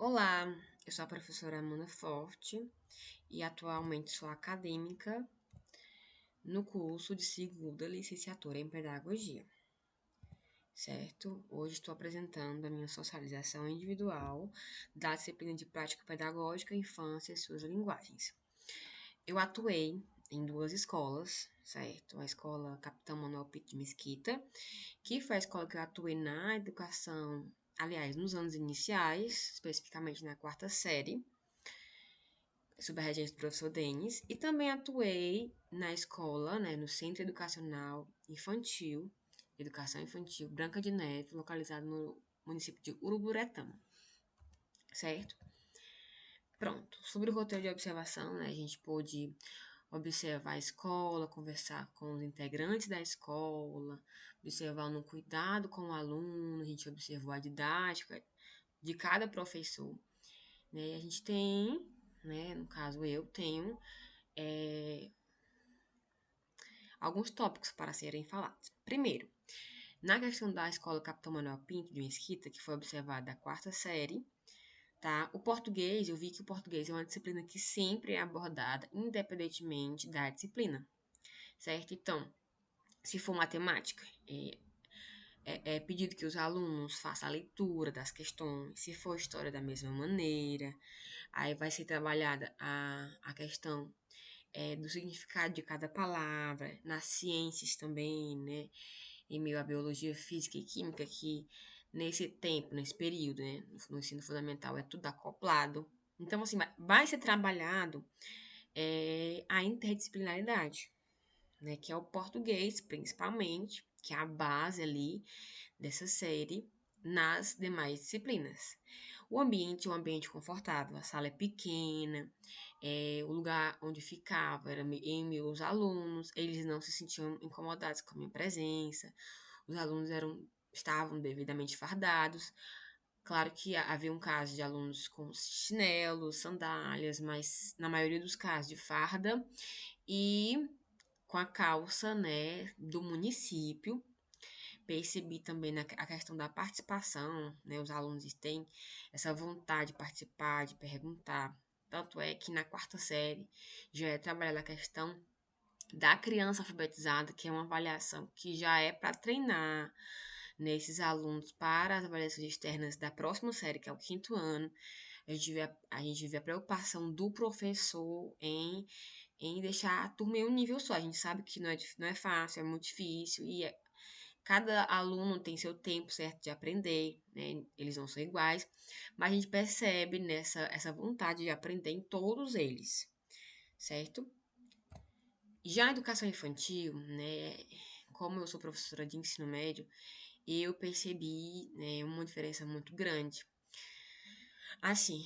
Olá, eu sou a professora Amanda Forte e atualmente sou acadêmica no curso de segunda licenciatura em Pedagogia, certo? Hoje estou apresentando a minha socialização individual da disciplina de Prática Pedagógica, Infância e suas linguagens. Eu atuei em duas escolas, certo? A escola Capitão Manuel Pinto de Mesquita, que foi a escola que eu atuei na educação, aliás, nos anos iniciais, especificamente na quarta série, sob a regência do professor Denis, e também atuei na escola, né, no Centro Educacional Infantil, Educação Infantil Branca de Neve, localizado no município de Uruburetama, certo? Pronto, sobre o roteiro de observação, né, a gente pôde observar a escola, conversar com os integrantes da escola, observar no cuidado com o aluno, a gente observou a didática de cada professor, né, e a gente tem, né, no caso eu tenho, é, alguns tópicos para serem falados. Primeiro, na questão da escola Capitão Manuel Pinto de Mesquita, que foi observada da quarta série, tá? O português, eu vi que o português é uma disciplina que sempre é abordada, independentemente da disciplina, certo? Então, se for matemática, é pedido que os alunos façam a leitura das questões, se for história da mesma maneira, aí vai ser trabalhada a questão do significado de cada palavra, nas ciências também, né? Em meio à biologia, física e química, que nesse tempo, nesse período, né, no ensino fundamental, é tudo acoplado. Então, assim, vai ser trabalhado a interdisciplinaridade, né, que é o português, principalmente, que é a base ali dessa série nas demais disciplinas. O ambiente é um ambiente confortável, a sala é pequena, o lugar onde ficava era em meus alunos, eles não se sentiam incomodados com a minha presença, os alunos estavam devidamente fardados. Claro que havia um caso de alunos com chinelos, sandálias, mas na maioria dos casos de farda e com a calça, né, do município. Percebi também a questão da participação, né? Os alunos têm essa vontade de participar, de perguntar. Tanto é que na quarta série já é trabalhada a questão da criança alfabetizada, que é uma avaliação que já é para treinar nesses alunos para as avaliações externas da próxima série, que é o quinto ano. A gente vê a preocupação do professor em deixar a turma em um nível só. A gente sabe que não é fácil, é muito difícil, cada aluno tem seu tempo certo de aprender, né? Eles não são iguais, mas a gente percebe essa vontade de aprender em todos eles, certo? Já a educação infantil, né? Como eu sou professora de ensino médio, eu percebi, né, uma diferença muito grande. Assim,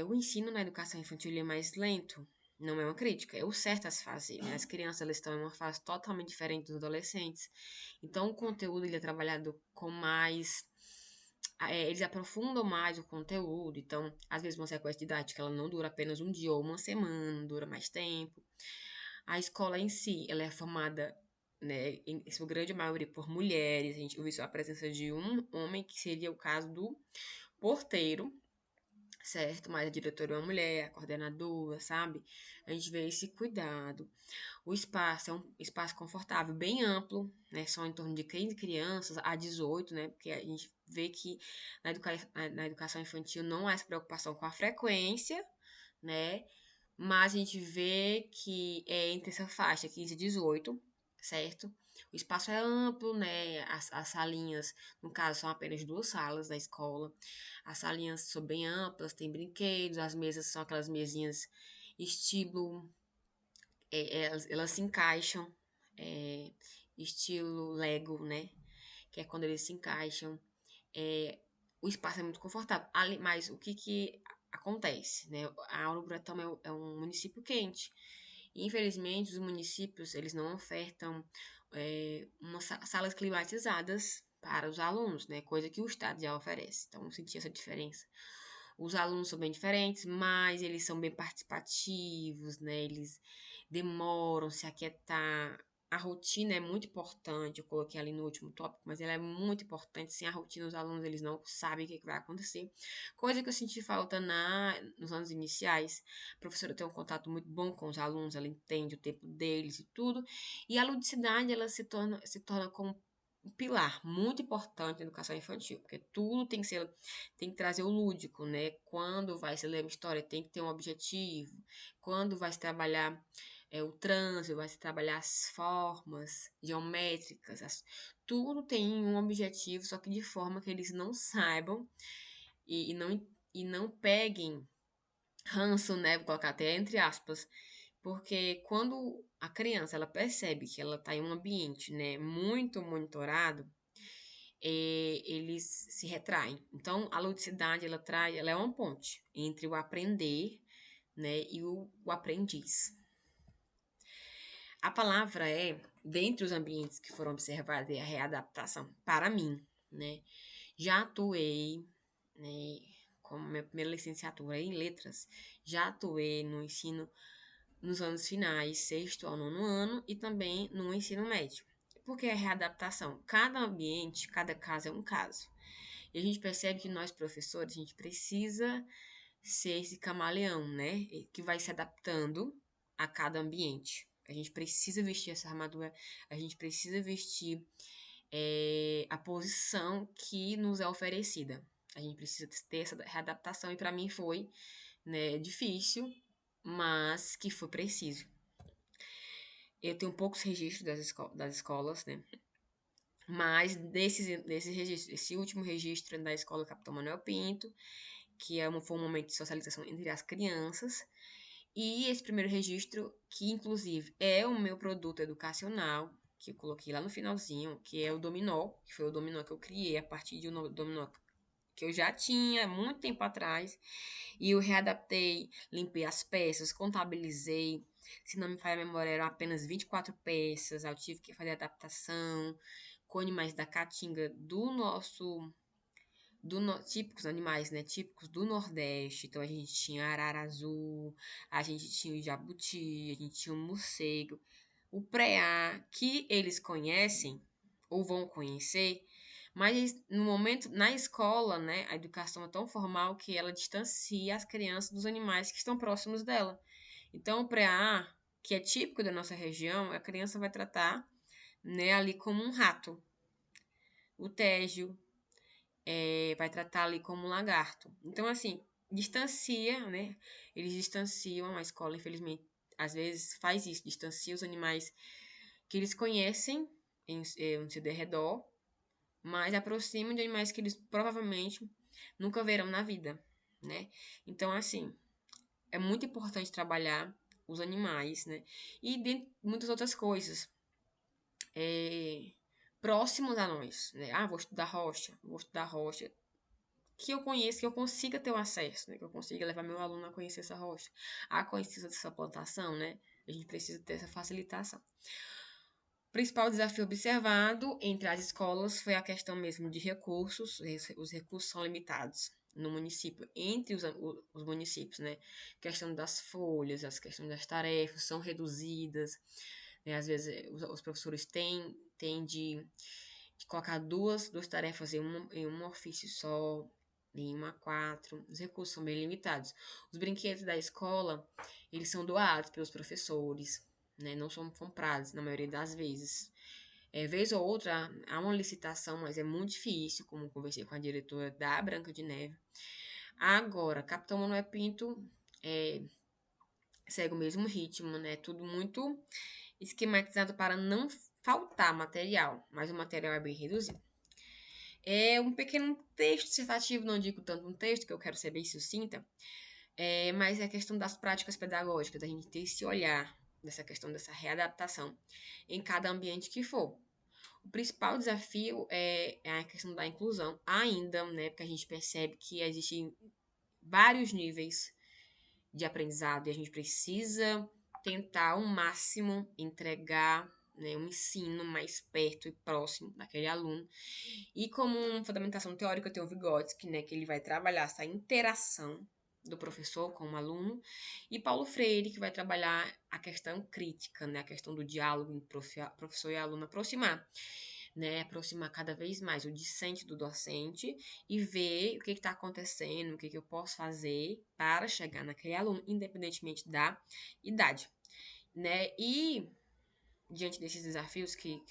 o ensino na educação infantil ele é mais lento, não é uma crítica, é o certo a se fazer, né? As crianças elas estão em uma fase totalmente diferente dos adolescentes. Então, o conteúdo ele é trabalhado com mais. Eles aprofundam mais o conteúdo. Então, às vezes, uma sequência didática ela não dura apenas um dia ou uma semana, dura mais tempo. A escola em si, ela é formada, né, em sua grande maioria por mulheres. A gente viu a presença de um homem, que seria o caso do porteiro, certo? Mas a diretora é uma mulher, a coordenadora, sabe? A gente vê esse cuidado. O espaço é um espaço confortável, bem amplo, né? São em torno de 15 crianças a 18, né? Porque a gente vê que na educação infantil não há essa preocupação com a frequência, né? Mas a gente vê que é entre essa faixa, 15 e 18, certo? O espaço é amplo, né? As salinhas, no caso, são apenas duas salas da escola. As salinhas são bem amplas, tem brinquedos, as mesas são aquelas mesinhas estilo, elas se encaixam, é, estilo Lego, né? Que é quando eles se encaixam. É, o espaço é muito confortável. Mas o que acontece, né? A Uruburetama é um município quente. E, infelizmente, os municípios, eles não ofertam salas climatizadas para os alunos, né? Coisa que o estado já oferece. Então, eu senti essa diferença. Os alunos são bem diferentes, mas eles são bem participativos, né? Eles demoram se aquietar. a rotina é muito importante, eu coloquei ali no último tópico, mas ela é muito importante. Sem a rotina, os alunos eles não sabem o que vai acontecer. Coisa que eu senti falta nos anos iniciais. A professora tem um contato muito bom com os alunos, ela entende o tempo deles e tudo. E a ludicidade, ela se torna como um pilar muito importante na educação infantil, porque tudo tem que trazer o lúdico, né? Quando vai se ler uma história, tem que ter um objetivo. Quando vai se trabalhar o trânsito, vai se trabalhar as formas geométricas, tudo tem um objetivo, só que de forma que eles não saibam e não peguem ranço, né? Vou colocar até entre aspas, porque quando a criança ela percebe que ela está em um ambiente, né, muito monitorado, eles se retraem. Então, a ludicidade ela é uma ponte entre o aprender, né, e o aprendiz. A palavra dentre os ambientes que foram observados, é a readaptação. Para mim, né? Já atuei, né, como minha primeira licenciatura em letras, já atuei no ensino nos anos finais, sexto ao nono ano, e também no ensino médio. Porque a readaptação, cada ambiente, cada caso é um caso. E a gente percebe que nós, professores, a gente precisa ser esse camaleão, né? Que vai se adaptando a cada ambiente. A gente precisa vestir essa armadura, a gente precisa vestir a posição que nos é oferecida. A gente precisa ter essa readaptação, e para mim foi, né, difícil, mas que foi preciso. Eu tenho poucos registros das escolas, né? Mas desses registros, esse último registro da escola Capitão Manuel Pinto, que foi um momento de socialização entre as crianças, e esse primeiro registro, que inclusive é o meu produto educacional, que eu coloquei lá no finalzinho, que é o dominó, que foi o dominó que eu criei a partir de um dominó que eu já tinha muito tempo atrás, e eu readaptei, limpei as peças, contabilizei. Se não me falha a memória, eram apenas 24 peças, eu tive que fazer adaptação com animais da caatinga típicos animais, né? Típicos do Nordeste. Então a gente tinha arara azul, a gente tinha o jabuti, a gente tinha o morcego, o preá, que eles conhecem ou vão conhecer, mas no momento, na escola, né, a educação é tão formal que ela distancia as crianças dos animais que estão próximos dela. Então, o preá, que é típico da nossa região, a criança vai tratar, né, ali como um rato. O tédio, vai tratar ali como um lagarto. Então, assim, distancia, né? Eles distanciam, a escola, infelizmente, às vezes faz isso, distancia os animais que eles conhecem no seu derredor, mas aproxima de animais que eles provavelmente nunca verão na vida, né? Então, assim, é muito importante trabalhar os animais, né? E dentre muitas outras coisas. Próximos a nós, né? Ah, vou estudar rocha, que eu conheça, que eu consiga ter o acesso, né? Que eu consiga levar meu aluno a conhecer essa rocha, a conhecer essa plantação, né? A gente precisa ter essa facilitação. O principal desafio observado entre as escolas foi a questão mesmo de recursos. Os recursos são limitados no município, entre os municípios, né? A questão das folhas, as questões das tarefas são reduzidas, né? Às vezes os professores têm de colocar duas tarefas em um ofício só, em uma A4. Os recursos são bem limitados. Os brinquedos da escola, eles são doados pelos professores, né? Não são comprados na maioria das vezes. Vez ou outra, há uma licitação, mas é muito difícil, como conversei com a diretora da Branca de Neve. Agora, Capitão Manuel Pinto segue o mesmo ritmo, né? Tudo muito esquematizado para não faltar material, mas o material é bem reduzido. É um pequeno texto dissertativo, não digo tanto um texto, que eu quero ser bem sucinta, mas é a questão das práticas pedagógicas, da gente ter esse olhar dessa questão dessa readaptação em cada ambiente que for. O principal desafio é a questão da inclusão, ainda, né, porque a gente percebe que existem vários níveis de aprendizado e a gente precisa tentar ao máximo entregar, né, um ensino mais perto e próximo daquele aluno. E como fundamentação teórica, eu tenho o Vygotsky, né, que ele vai trabalhar essa interação, do professor com o aluno, e Paulo Freire, que vai trabalhar a questão crítica, né, a questão do diálogo entre professor e aluno, aproximar, né, aproximar cada vez mais o discente do docente e ver o que está acontecendo, o que eu posso fazer para chegar naquele aluno, independentemente da idade, né, e diante desses desafios que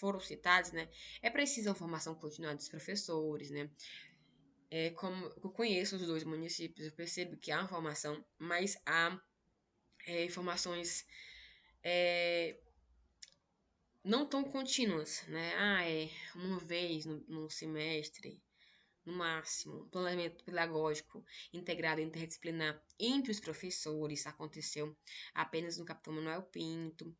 foram citados, né, é preciso a formação continuada dos professores, né, como eu conheço os dois municípios, eu percebo que há uma formação, mas há informações não tão contínuas, né? Uma vez no semestre, no máximo, planejamento pedagógico integrado interdisciplinar entre os professores aconteceu apenas no Capitão Manuel Pinto,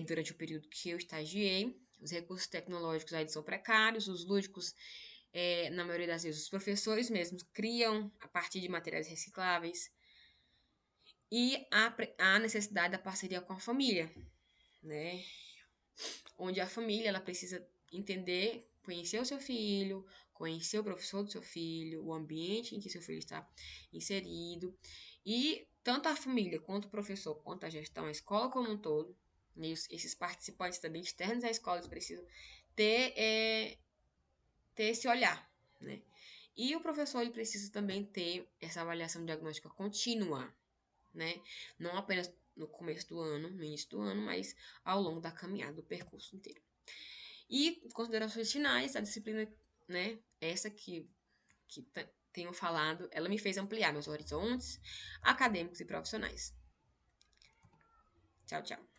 durante o período que eu estagiei. Os recursos tecnológicos aí são precários, os lúdicos, na maioria das vezes, os professores mesmos criam a partir de materiais recicláveis, e a necessidade da parceria com a família, né? Onde a família ela precisa entender, conhecer o seu filho, conhecer o professor do seu filho, o ambiente em que seu filho está inserido, e tanto a família quanto o professor, quanto a gestão, a escola como um todo, né, esses participantes também externos à escola, eles precisam ter, ter esse olhar, né? E o professor ele precisa também ter essa avaliação diagnóstica contínua, né? Não apenas no começo do ano, no início do ano, mas ao longo da caminhada, do percurso inteiro. E considerações finais, a disciplina, né, essa que tenho falado, ela me fez ampliar meus horizontes acadêmicos e profissionais. Tchau, tchau.